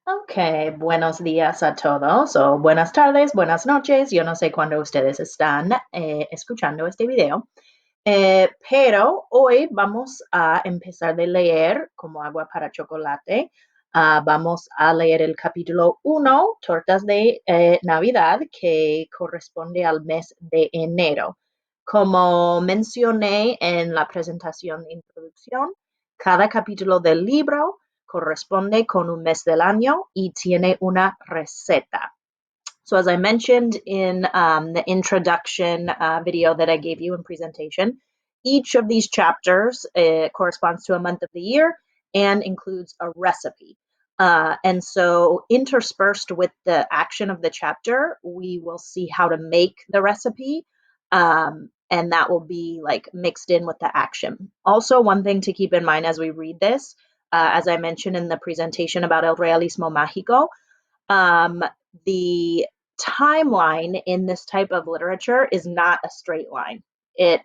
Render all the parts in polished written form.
Ok, buenos días a todos o buenas tardes, buenas noches. Yo no sé cuándo ustedes están escuchando este video, pero hoy vamos a empezar de leer como agua para chocolate. Vamos a leer el capítulo 1, tortas de Navidad, que corresponde al mes de enero. Como mencioné en la presentación de introducción, cada capítulo del libro corresponde con un mes del año y tiene una receta. So as I mentioned in the introduction video that I gave you in presentation, each of these chapters corresponds to a month of the year and includes a recipe. And so interspersed with the action of the chapter, we will see how to make the recipe. And that will be like mixed in with the action. Also, one thing to keep in mind as we read this, as I mentioned in the presentation about El Realismo Mágico, um, the timeline in this type of literature is not a straight line.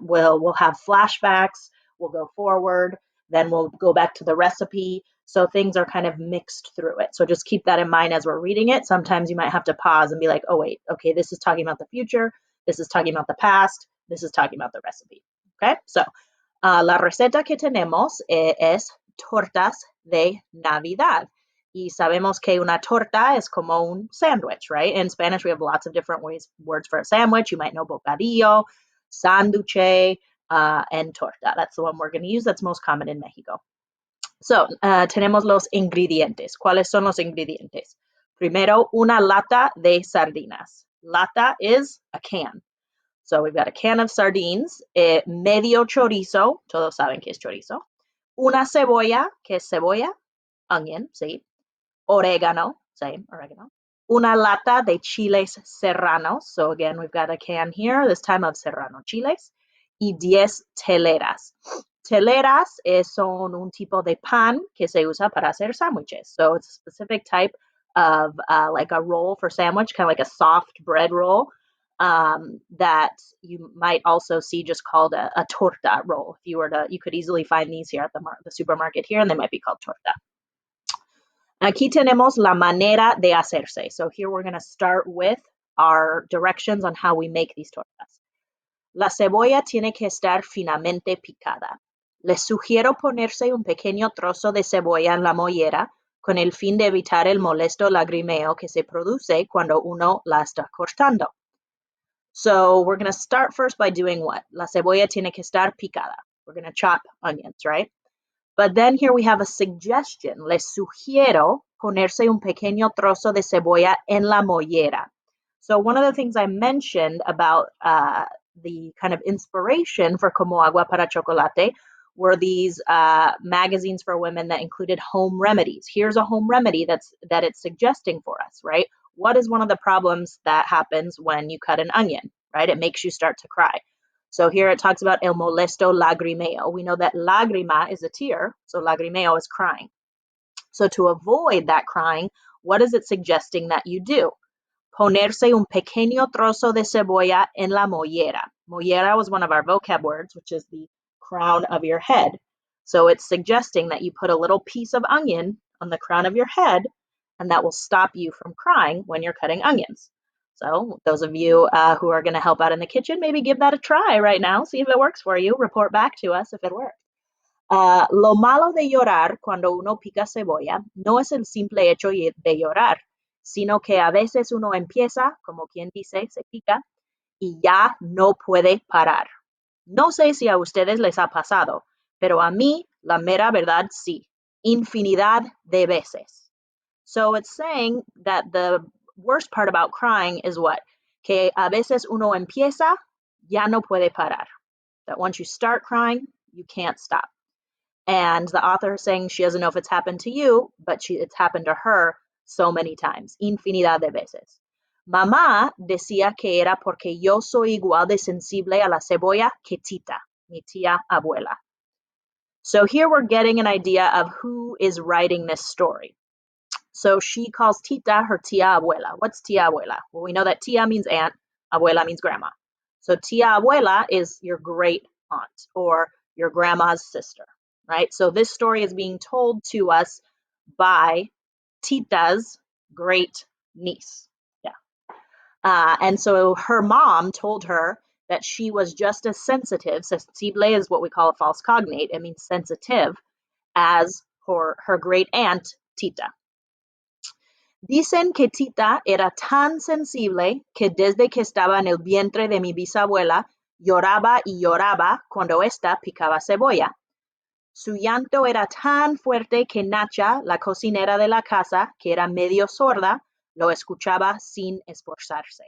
We'll have flashbacks, we'll go forward, then we'll go back to the recipe. So things are kind of mixed through it. So just keep that in mind as we're reading it. Sometimes you might have to pause and be like, oh, wait, okay, this is talking about the future, this is talking about the past, this is talking about the recipe. Okay, so la receta que tenemos es tortas de Navidad. Y sabemos que una torta es como un sandwich, right? In Spanish, we have lots of different words for a sandwich. You might know bocadillo, sándwich, and torta. That's the one we're going to use. That's most common in Mexico. So, tenemos los ingredientes. ¿Cuáles son los ingredientes? Primero, una lata de sardinas. Lata is a can. So we've got a can of sardines, medio chorizo, todos saben que es chorizo, una cebolla, que es cebolla, onion, sí, orégano, same, oregano, una lata de chiles serranos, so again, we've got a can here, this time of serrano chiles, y 10 teleras. Teleras son un tipo de pan que se usa para hacer sándwiches. So it's a specific type of like a roll for sandwich, kind of like a soft bread roll that you might also see just called a torta roll. If you were to, you could easily find these here at the supermarket here, and they might be called torta. Aquí tenemos la manera de hacerse. So here we're going to start with our directions on how we make these tortas. La cebolla tiene que estar finamente picada. Les sugiero ponerse un pequeño trozo de cebolla en la mollera con el fin de evitar el molesto lagrimeo que se produce cuando uno la está cortando. So we're going to start first by doing what? La cebolla tiene que estar picada. We're going to chop onions, right? But then here we have a suggestion. Les sugiero ponerse un pequeño trozo de cebolla en la mollera. So one of the things I mentioned about the kind of inspiration for Como Agua para Chocolate were these magazines for women that included home remedies. Here's a home remedy that it's suggesting for us, right? What is one of the problems that happens when you cut an onion, right? It makes you start to cry. So here it talks about el molesto lagrimeo. We know that lagrima is a tear, so lagrimeo is crying. So to avoid that crying, what is it suggesting that you do? Ponerse un pequeño trozo de cebolla en la mollera. Mollera was one of our vocab words, which is the crown of your head. So it's suggesting that you put a little piece of onion on the crown of your head, and that will stop you from crying when you're cutting onions. So those of you who are going to help out in the kitchen, maybe give that a try right now. See if it works for you. Report back to us if it works. Lo malo de llorar cuando uno pica cebolla no es el simple hecho de llorar, sino que a veces uno empieza, como quien dice, se pica y ya no puede parar. No sé si a ustedes les ha pasado, pero a mí, la mera verdad, sí. Infinidad de veces. So it's saying that the worst part about crying is what? Que a veces uno empieza, ya no puede parar. That once you start crying, you can't stop. And the author is saying she doesn't know if it's happened to you, but it's happened to her so many times, infinidad de veces. Mamá decía que era porque yo soy igual de sensible a la cebolla que Tita, mi tía abuela. So here we're getting an idea of who is writing this story. So she calls Tita her tía abuela. What's tía abuela? Well, we know that tía means aunt, abuela means grandma. So tía abuela is your great aunt or your grandma's sister, right? So this story is being told to us by Tita's great niece. Yeah. And so her mom told her that she was just as sensitive, sensible is what we call a false cognate, it means sensitive, as her great aunt, Tita. Dicen que Tita era tan sensible que desde que estaba en el vientre de mi bisabuela, lloraba y lloraba cuando ésta picaba cebolla. Su llanto era tan fuerte que Nacha, la cocinera de la casa, que era medio sorda, lo escuchaba sin esforzarse.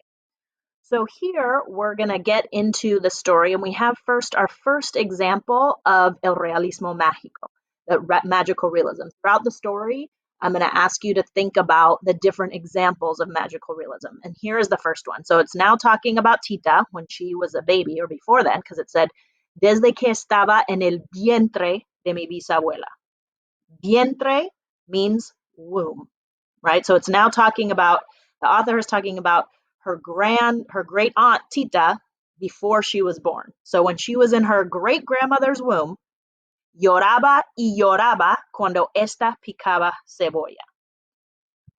So here we're going to get into the story, and we have first our first example of el realismo mágico, the magical realism. Throughout the story, I'm going to ask you to think about the different examples of magical realism. And here is the first one. So it's now talking about Tita when she was a baby, or before then, because it said, desde que estaba en el vientre de mi bisabuela. Vientre means womb, right? So it's now talking about, the author is talking about her great aunt Tita before she was born. So when she was in her great grandmother's womb, lloraba y lloraba cuando esta picaba cebolla.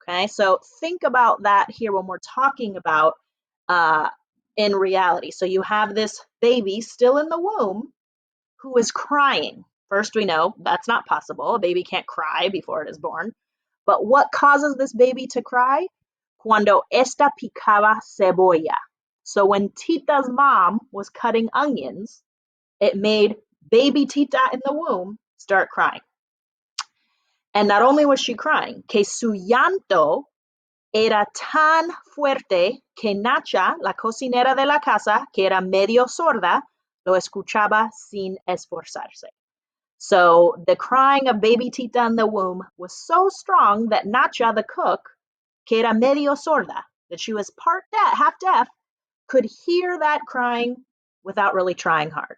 Okay, so think about that here when we're talking about in reality. So you have this baby still in the womb who is crying. First, we know that's not possible. A baby can't cry before it is born. But what causes this baby to cry? Cuando esta picaba cebolla. So when Tita's mom was cutting onions, it made baby Tita in the womb start crying. And not only was she crying, que su llanto era tan fuerte que Nacha, la cocinera de la casa, que era medio sorda, lo escuchaba sin esforzarse. So the crying of baby Tita in the womb was so strong that Nacha, the cook, que era medio sorda, that she was part deaf, half deaf, could hear that crying without really trying hard,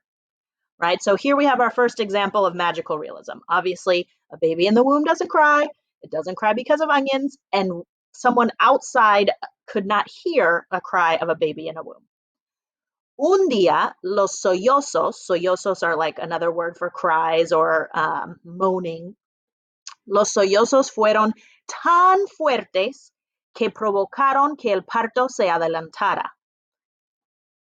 right? So here we have our first example of magical realism. Obviously, a baby in the womb doesn't cry. It doesn't cry because of onions, and someone outside could not hear a cry of a baby in a womb. Un día, los sollozos are like another word for cries or moaning. Los sollozos fueron tan fuertes que provocaron que el parto se adelantara.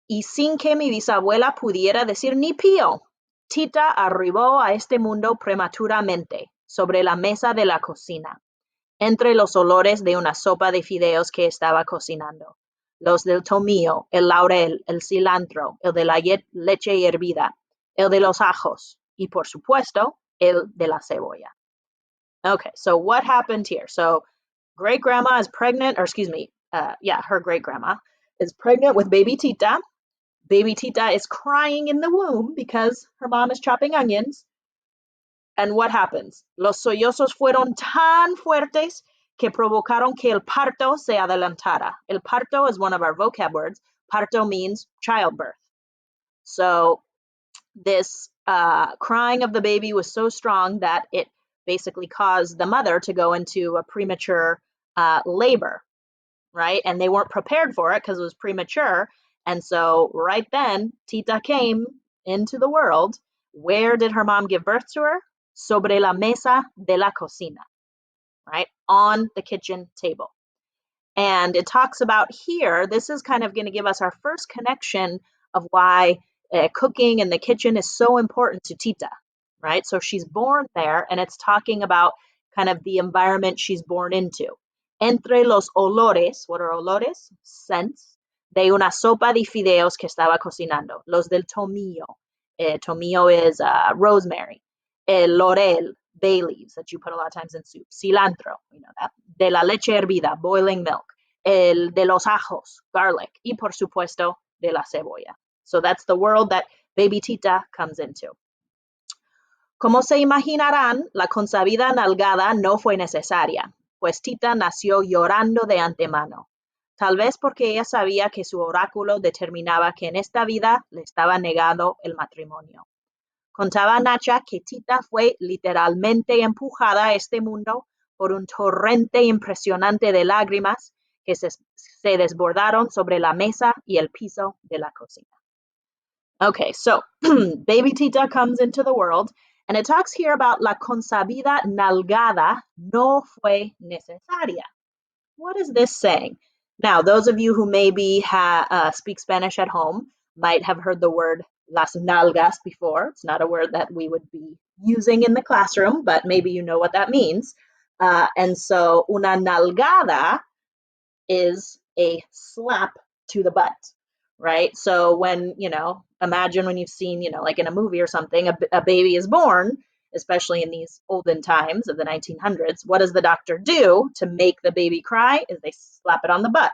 Y sin que mi bisabuela pudiera decir ni pío, Tita arribó a este mundo prematuramente sobre la mesa de la cocina, entre los olores de una sopa de fideos que estaba cocinando. Los del tomillo, el laurel, el cilantro, el de la leche hervida, el de los ajos y, por supuesto, el de la cebolla. Okay, so what happened here? So great-grandma is pregnant, or excuse me, her great-grandma is pregnant with baby Tita. Baby Tita is crying in the womb because her mom is chopping onions. And what happens? Los sollozos fueron tan fuertes que provocaron que el parto se adelantara. El parto is one of our vocab words. Parto means childbirth. So this crying of the baby was so strong that it basically caused the mother to go into a premature labor, right? And they weren't prepared for it because it was premature. And so right then, Tita came into the world. Where did her mom give birth to her? Sobre la mesa de la cocina, right? On the kitchen table. And it talks about here, this is kind of going to give us our first connection of why cooking in the kitchen is so important to Tita, right? So she's born there, and it's talking about kind of the environment she's born into. Entre los olores, what are olores? Scents, de una sopa de fideos que estaba cocinando. Los del tomillo. Tomillo is rosemary. El laurel, bay leaves that you put a lot of times in soup. Cilantro, you know that. De la leche hervida, boiling milk. El de los ajos, garlic. Y por supuesto, de la cebolla. So that's the world that baby Tita comes into. Como se imaginarán, la consabida nalgada no fue necesaria, pues Tita nació llorando de antemano. Tal vez porque ella sabía que su oráculo determinaba que en esta vida le estaba negado el matrimonio. Contaba Nacha que Tita fue literalmente empujada a este mundo por un torrente impresionante de lágrimas que se desbordaron sobre la mesa y el piso de la cocina. Okay, so baby Tita comes into the world, And it talks here about la consabida nalgada no fue necesaria. What is this saying? Now, those of you who maybe speak Spanish at home might have heard the word las nalgas before. It's not a word that we would be using in the classroom, but maybe you know what that means. And so, una nalgada is a slap to the butt, right? So when, imagine when you've seen, like in a movie or something, a baby is born, especially in these olden times of the 1900s. What does the doctor do to make the baby cry? Is they slap it on the butt.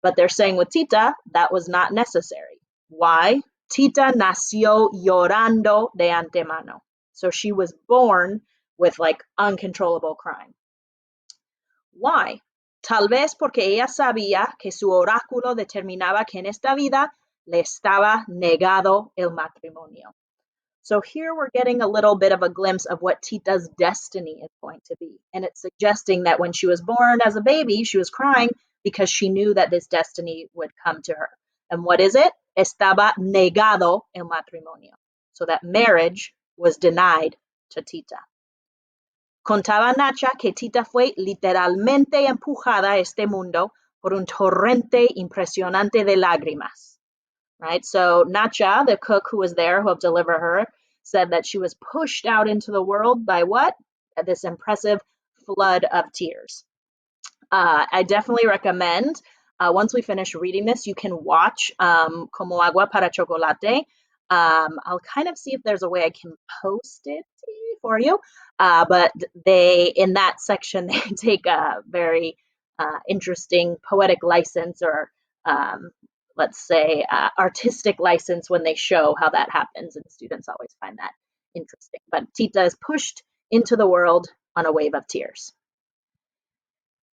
But they're saying with Tita, that was not necessary. Why? Tita nació llorando de antemano. So she was born with like uncontrollable crying. Why? Tal vez porque ella sabía que su oráculo determinaba que en esta vida le estaba negado el matrimonio. So here we're getting a little bit of a glimpse of what Tita's destiny is going to be. And it's suggesting that when she was born as a baby, she was crying because she knew that this destiny would come to her. And what is it? Estaba negado el matrimonio. So that marriage was denied to Tita. Contaba Nacha que Tita fue literalmente empujada a este mundo por un torrente impresionante de lágrimas. Right? So Nacha, the cook who was there, who helped deliver her, said that she was pushed out into the world by what? This impressive flood of tears. I definitely recommend, once we finish reading this, you can watch Como Agua para Chocolate. I'll kind of see if there's a way I can post it for you. But in that section, they take a very interesting poetic license, or let's say artistic license, when they show how that happens. And students always find that interesting. But Tita is pushed into the world on a wave of tears.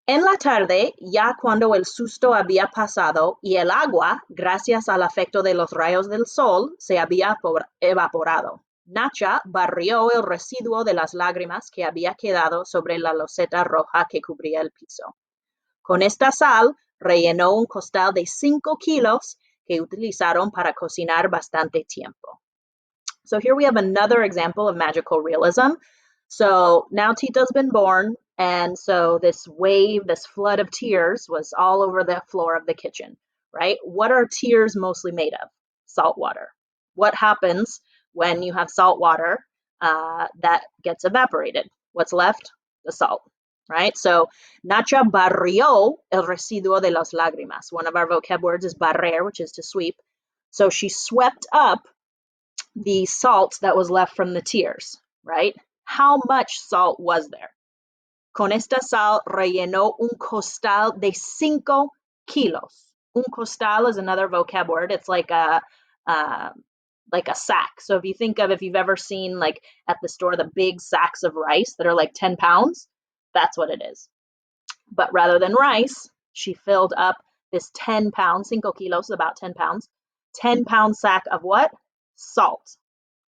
En la tarde, ya cuando el susto había pasado y el agua, gracias al efecto de los rayos del sol, se había evaporado, Nacha barrió el residuo de las lágrimas que había quedado sobre la loseta roja que cubría el piso. Con esta sal, rellenó un costal de 5 kilos que utilizaron para cocinar bastante tiempo. So here we have another example of magical realism. So now Tita's been born, and so this wave, this flood of tears was all over the floor of the kitchen, right? What are tears mostly made of? Salt water. What happens when you have salt water that gets evaporated? What's left? The salt, right? So Nacha barrió el residuo de las lágrimas. One of our vocab words is barrer, which is to sweep. So she swept up the salt that was left from the tears, right? How much salt was there? Con esta sal rellenó un costal de 5 kilos. Un costal is another vocab word. It's like a sack. So if you've ever seen like at the store, the big sacks of rice that are like 10 pounds, that's what it is. But rather than rice, she filled up this 10 pounds, 5 kilos, about 10 pounds, 10-pound sack of what? Salt.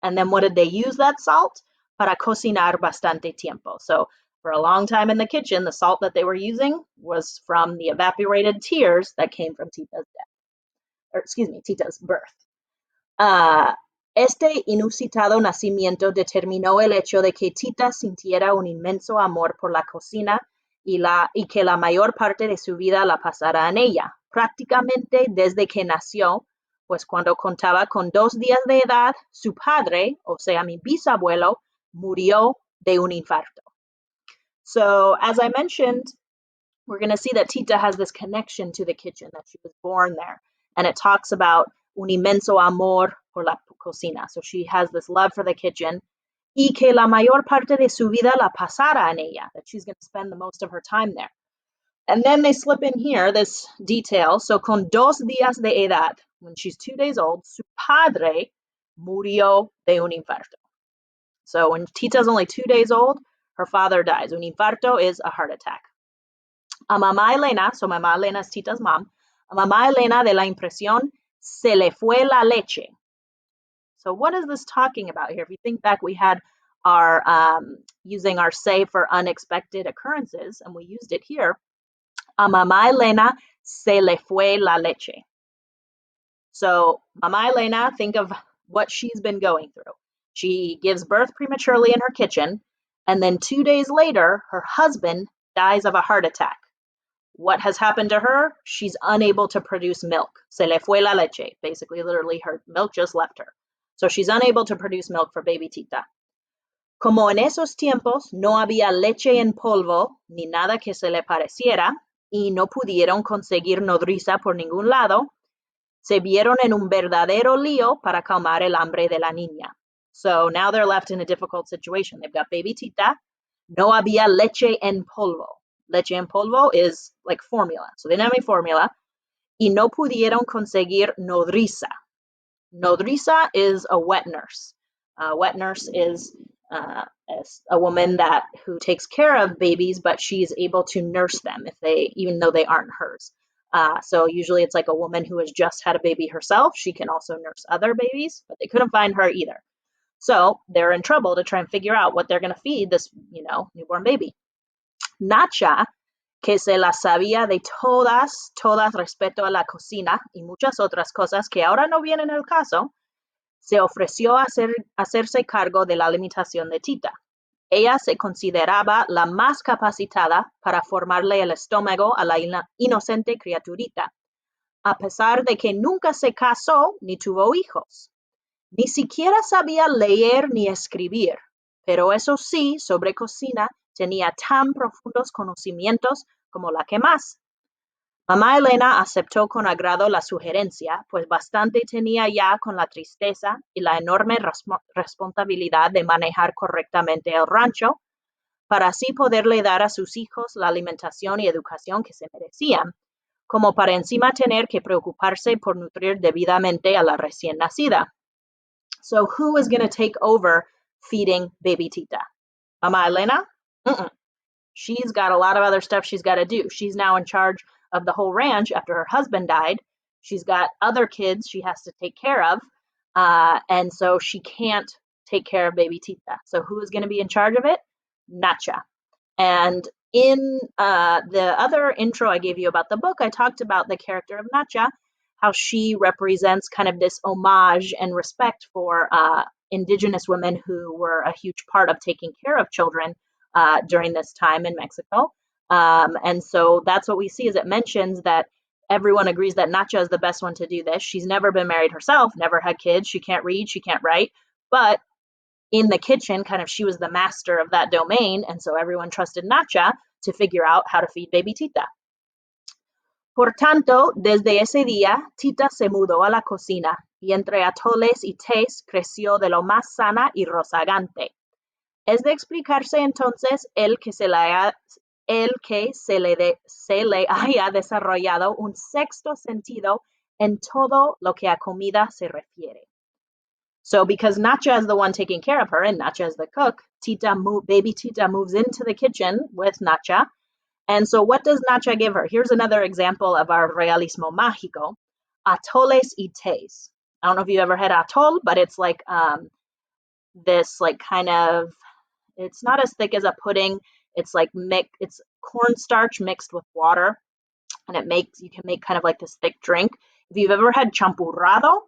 And then what did they use that salt? Para cocinar bastante tiempo. So for a long time in the kitchen, the salt that they were using was from the evaporated tears that came from Tita's Tita's birth. Este inusitado nacimiento determinó el hecho de que Tita sintiera un inmenso amor por la cocina y que la mayor parte de su vida la pasara en ella, prácticamente desde que nació, pues cuando contaba con 2 días de edad, su padre, o sea, mi bisabuelo, murió de un infarto. So, as I mentioned, we're going to see that Tita has this connection to the kitchen, that she was born there. And it talks about un inmenso amor por la cocina. So she has this love for the kitchen. Y que la mayor parte de su vida la pasara en ella, that she's going to spend the most of her time there. And then they slip in here this detail. So con 2 días de edad, when she's 2 days old, su padre murió de un infarto. So when Tita's only 2 days old, her father dies. Un infarto is a heart attack. A mamá Elena, so mamá Elena is Tita's mom, a mamá Elena de la impresión, se le fue la leche. So what is this talking about here? If you think back, we had our using our say for unexpected occurrences, and we used it here. A mamá Elena se le fue la leche. So mamá Elena, think of what she's been going through. She gives birth prematurely in her kitchen, and then 2 days later, her husband dies of a heart attack. What has happened to her? She's unable to produce milk. Se le fue la leche. Basically, literally, her milk just left her. So she's unable to produce milk for baby Tita. Como en esos tiempos no había leche en polvo ni nada que se le pareciera y no pudieron conseguir nodriza por ningún lado, se vieron en un verdadero lío para calmar el hambre de la niña. So now they're left in a difficult situation. They've got baby Tita. No había leche en polvo. Leche en polvo is like formula. So they didn't have any formula. Y no pudieron conseguir nodriza. Nodriza is a wet nurse. Wet nurse is a woman who takes care of babies, but she's able to nurse them even though they aren't hers. So usually it's like a woman who has just had a baby herself. She can also nurse other babies, but they couldn't find her either. So they're in trouble to try and figure out what they're going to feed this, newborn baby. Nacha, que se la sabía de todas respecto a la cocina y muchas otras cosas que ahora no vienen al caso, se ofreció a hacerse cargo de la alimentación de Tita. Ella se consideraba la más capacitada para formarle el estómago a la inocente criaturita, a pesar de que nunca se casó ni tuvo hijos. Ni siquiera sabía leer ni escribir, pero eso sí, sobre cocina tenía tan profundos conocimientos como la que más. Mamá Elena aceptó con agrado la sugerencia, pues bastante tenía ya con la tristeza y la enorme responsabilidad de manejar correctamente el rancho, para así poderle dar a sus hijos la alimentación y educación que se merecían, como para encima tener que preocuparse por nutrir debidamente a la recién nacida. So who is going to take over feeding baby Tita? Mama Elena? Mm-mm. She's got a lot of other stuff she's got to do. She's now in charge of the whole ranch after her husband died. She's got other kids she has to take care of. And so she can't take care of baby Tita. So who is going to be in charge of it? Nacha. And in the other intro I gave you about the book, I talked about the character of Nacha, how she represents kind of this homage and respect for indigenous women who were a huge part of taking care of children during this time in Mexico. And so that's what we see, is it mentions that everyone agrees that Nacha is the best one to do this. She's never been married herself, never had kids. She can't read, she can't write, but in the kitchen, kind of, she was the master of that domain. And so everyone trusted Nacha to figure out how to feed baby Tita. Por tanto, desde ese día, Tita se mudó a la cocina y entre atoles y tés creció de lo más sana y rozagante. Es de explicarse entonces el que se le haya desarrollado un sexto sentido en todo lo que a comida se refiere. So because Nacha is the one taking care of her and Nacha is the cook, baby Tita moves into the kitchen with Nacha. And so what does Nacha give her? Here's another example of our realismo mágico. Atoles y tés. I don't know if you ever had atol, but it's like this like kind of, it's not as thick as a pudding. It's like it's cornstarch mixed with water, and you can make kind of like this thick drink. If you've ever had champurrado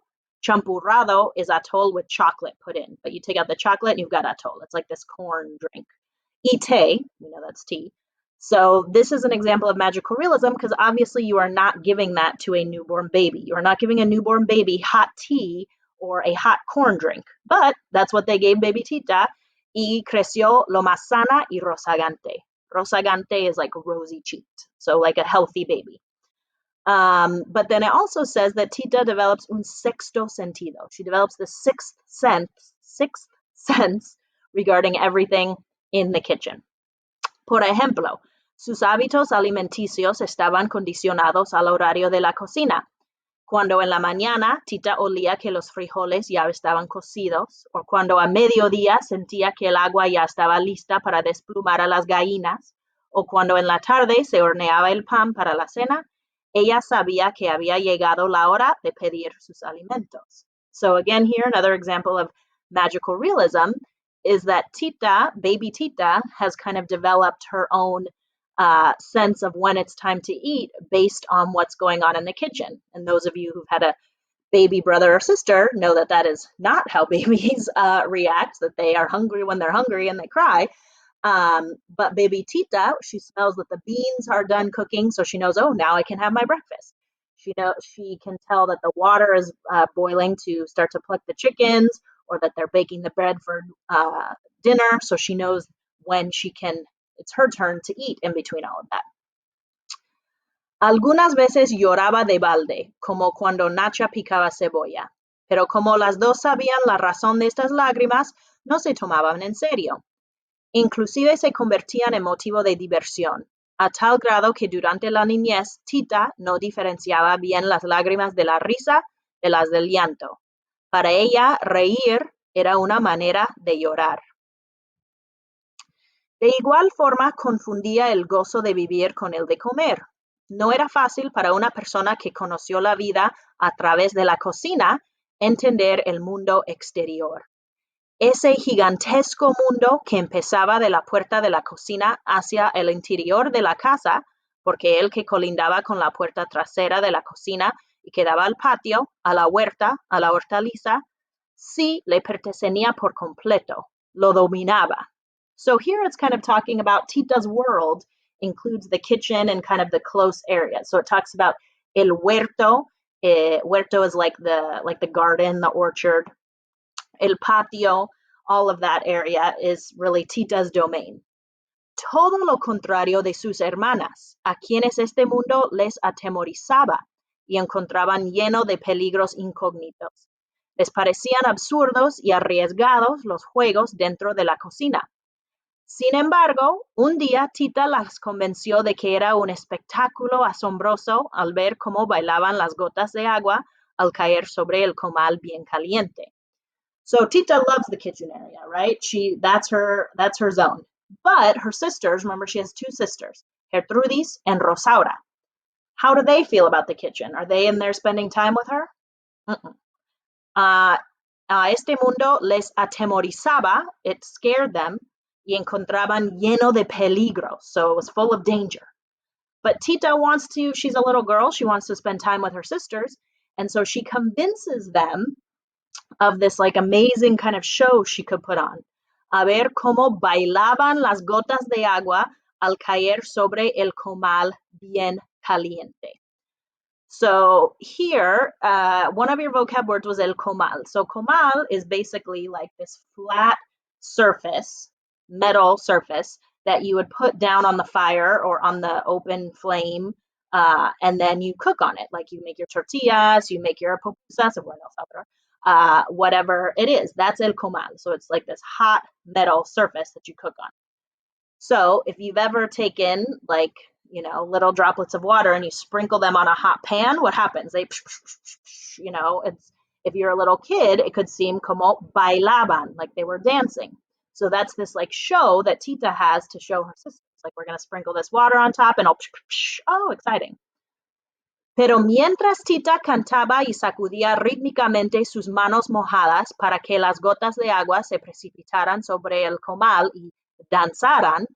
is atol with chocolate put in, but you take out the chocolate and you've got atol. It's like this corn drink. Ite, that's tea. So this is an example of magical realism, because obviously you are not giving that to a newborn baby. You are not giving a newborn baby hot tea or a hot corn drink, but that's what they gave baby Tita. Y creció lo más sana y rozagante. Rozagante is like rosy cheeked, so like a healthy baby. But then it also says that Tita develops un sexto sentido. She develops the sixth sense regarding everything in the kitchen. Por ejemplo, sus hábitos alimenticios estaban condicionados al horario de la cocina. Cuando en la mañana Tita olía que los frijoles ya estaban cocidos, o cuando a mediodía sentía que el agua ya estaba lista para desplumar a las gallinas, o cuando en la tarde se horneaba el pan para la cena, ella sabía que había llegado la hora de pedir sus alimentos. So again, here, another example of magical realism is that Tita, baby Tita, has kind of developed her own sense of when it's time to eat based on what's going on in the kitchen. And those of you who've had a baby brother or sister know that that is not how babies react, that they are hungry when they're hungry and they cry. But baby Tita, she smells that the beans are done cooking, so she knows, oh, now I can have my breakfast. She can tell that the water is boiling to start to pluck the chickens, or that they're baking the bread for dinner, so she knows when she can. It's her turn to eat in between all of that. Algunas veces lloraba de balde, como cuando Nacha picaba cebolla, pero como las dos sabían la razón de estas lágrimas, no se tomaban en serio. Inclusive se convertían en motivo de diversión, a tal grado que durante la niñez Tita no diferenciaba bien las lágrimas de la risa de las del llanto. Para ella, reír era una manera de llorar. De igual forma, confundía el gozo de vivir con el de comer. No era fácil para una persona que conoció la vida a través de la cocina entender el mundo exterior. Ese gigantesco mundo que empezaba de la puerta de la cocina hacia el interior de la casa, porque el que colindaba con la puerta trasera de la cocina y que daba al patio, a la huerta, a la hortaliza, sí le pertenecía por completo, lo dominaba. So here it's kind of talking about Tita's world includes the kitchen and kind of the close area. So it talks about el huerto. Huerto is like the garden, the orchard. El patio, all of that area is really Tita's domain. Todo lo contrario de sus hermanas, a quienes este mundo les atemorizaba y encontraban lleno de peligros incógnitos. Les parecían absurdos y arriesgados los juegos dentro de la cocina. Sin embargo, un día Tita las convenció de que era un espectáculo asombroso al ver cómo bailaban las gotas de agua al caer sobre el comal bien caliente. So Tita loves the kitchen area, right? That's her zone. But her sisters, remember she has two sisters, Gertrudis and Rosaura. How do they feel about the kitchen? Are they in there spending time with her? Uh-uh. A este mundo les atemorizaba, it scared them, y encontraban lleno de peligro, so it was full of danger. But Tita she's a little girl, she wants to spend time with her sisters, and so she convinces them of this like amazing kind of show she could put on. A ver cómo bailaban las gotas de agua al caer sobre el comal bien caliente. So here, one of your vocab words was el comal. So comal is basically like this flat surface, metal surface that you would put down on the fire or on the open flame, and then you cook on it. Like you make your tortillas, you make your pupusas, whatever it is. That's el comal. So it's like this hot metal surface that you cook on. So if you've ever taken like little droplets of water and you sprinkle them on a hot pan, what happens? It's if you're a little kid, it could seem como bailaban, like they were dancing. So that's this like show that Tita has to show her sisters. Like we're gonna sprinkle this water on top and oh, exciting. Pero mientras Tita cantaba y sacudía rítmicamente sus manos mojadas para que las gotas de agua se precipitaran sobre el comal y danzaran,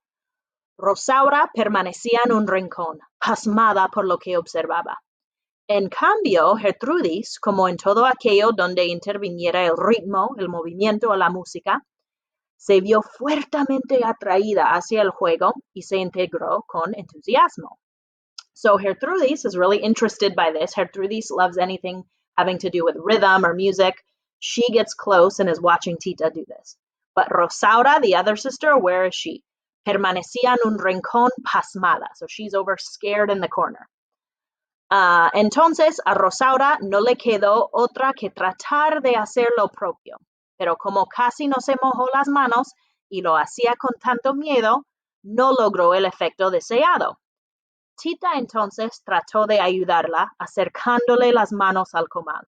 Rosaura permanecía en un rincón, pasmada por lo que observaba. En cambio, Gertrudis, como en todo aquello donde interviniera el ritmo, el movimiento o la música, se vio fuertemente atraída hacia el juego y se integró con entusiasmo. So Gertrudis is really interested by this. Gertrudis loves anything having to do with rhythm or music. She gets close and is watching Tita do this. But Rosaura, the other sister, where is she? Permanecía en un rincón pasmada. So she's over scared in the corner. Entonces a Rosaura no le quedó otra que tratar de hacer lo propio. Pero como casi no se mojó las manos y lo hacía con tanto miedo, no logró el efecto deseado. Tita entonces trató de ayudarla, acercándole las manos al comal.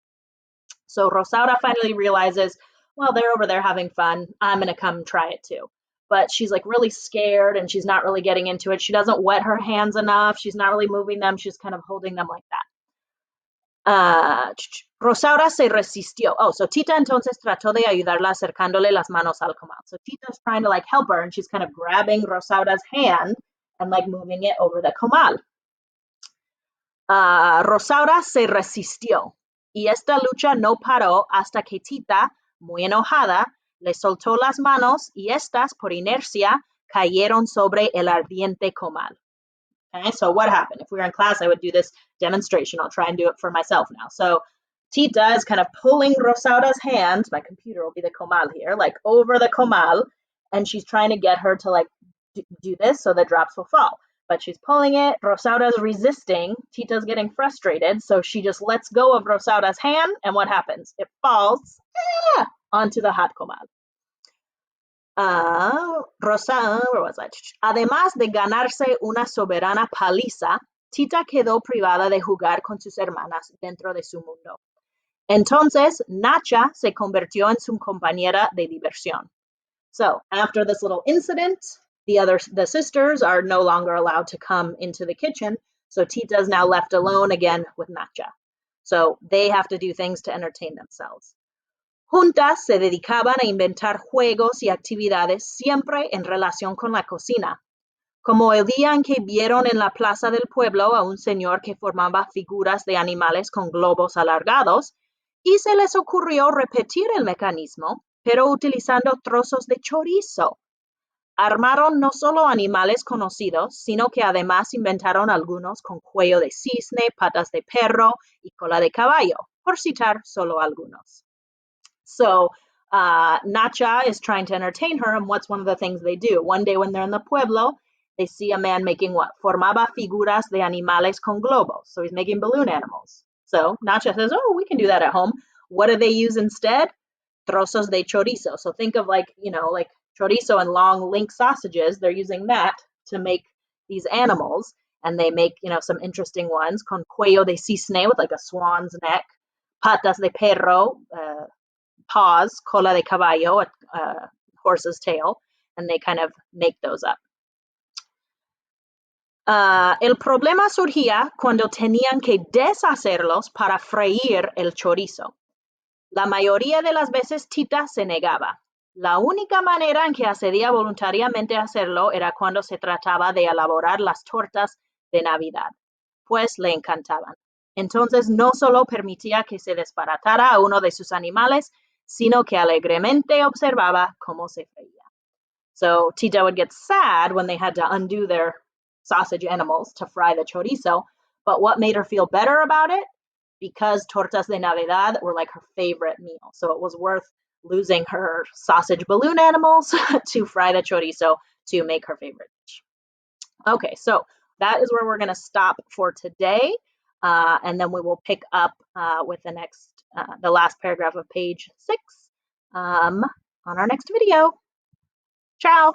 So Rosaura finally realizes, well, they're over there having fun. I'm going to come try it too. But she's like really scared and she's not really getting into it. She doesn't wet her hands enough. She's not really moving them. She's kind of holding them like that. Rosaura se resistió. Oh, so Tita entonces trató de ayudarla acercándole las manos al comal. So Tita's trying to like help her and she's kind of grabbing Rosaura's hand and like moving it over the comal. Rosaura se resistió. y esta lucha no paró hasta que Tita, muy enojada, le soltó las manos y estas, por inercia, cayeron sobre el ardiente comal. Okay, so what happened? If we were in class, I would do this demonstration. I'll try and do it for myself now. So Tita is kind of pulling Rosauda's hand. My computer will be the comal here, like over the comal, and she's trying to get her to like do this so the drops will fall. But she's pulling it. Rosauda's resisting. Tita's getting frustrated, so she just lets go of Rosauda's hand, and what happens? It falls onto the hot comal. Rosa, además de ganarse una soberana paliza, Tita quedó privada de jugar con sus hermanas dentro de su mundo. Entonces, Nacha se convirtió en su compañera de diversión. So, after this little incident, the sisters are no longer allowed to come into the kitchen, so Tita is now left alone again with Nacha. So, they have to do things to entertain themselves. Juntas se dedicaban a inventar juegos y actividades siempre en relación con la cocina, como el día en que vieron en la plaza del pueblo a un señor que formaba figuras de animales con globos alargados, y se les ocurrió repetir el mecanismo, pero utilizando trozos de chorizo. Armaron no solo animales conocidos, sino que además inventaron algunos con cuello de cisne, patas de perro y cola de caballo, por citar solo algunos. So Nacha is trying to entertain her, and what's one of the things they do? One day when they're in the pueblo, they see a man making what? Formaba figuras de animales con globos. So he's making balloon animals. So Nacha says, oh, we can do that at home. What do they use instead? Trozos de chorizo. So think of like chorizo and long link sausages. They're using that to make these animals. And they make, some interesting ones con cuello de cisne with like a swan's neck, patas de perro, paws, cola de caballo, a horse's tail, and they kind of make those up. El problema surgía cuando tenían que deshacerlos para freír el chorizo. La mayoría de las veces Tita se negaba. La única manera en que accedía voluntariamente a hacerlo era cuando se trataba de elaborar las tortas de Navidad, pues le encantaban. Entonces no solo permitía que se desbaratara a uno de sus animales, sino que alegremente observaba cómo se freía. So Tita would get sad when they had to undo their sausage animals to fry the chorizo, but what made her feel better about it? Because tortas de Navidad were like her favorite meal. So it was worth losing her sausage balloon animals to fry the chorizo to make her favorite dish. Okay, so that is where we're going to stop for today. And then we will pick up with the last paragraph of page 6 on our next video. Ciao.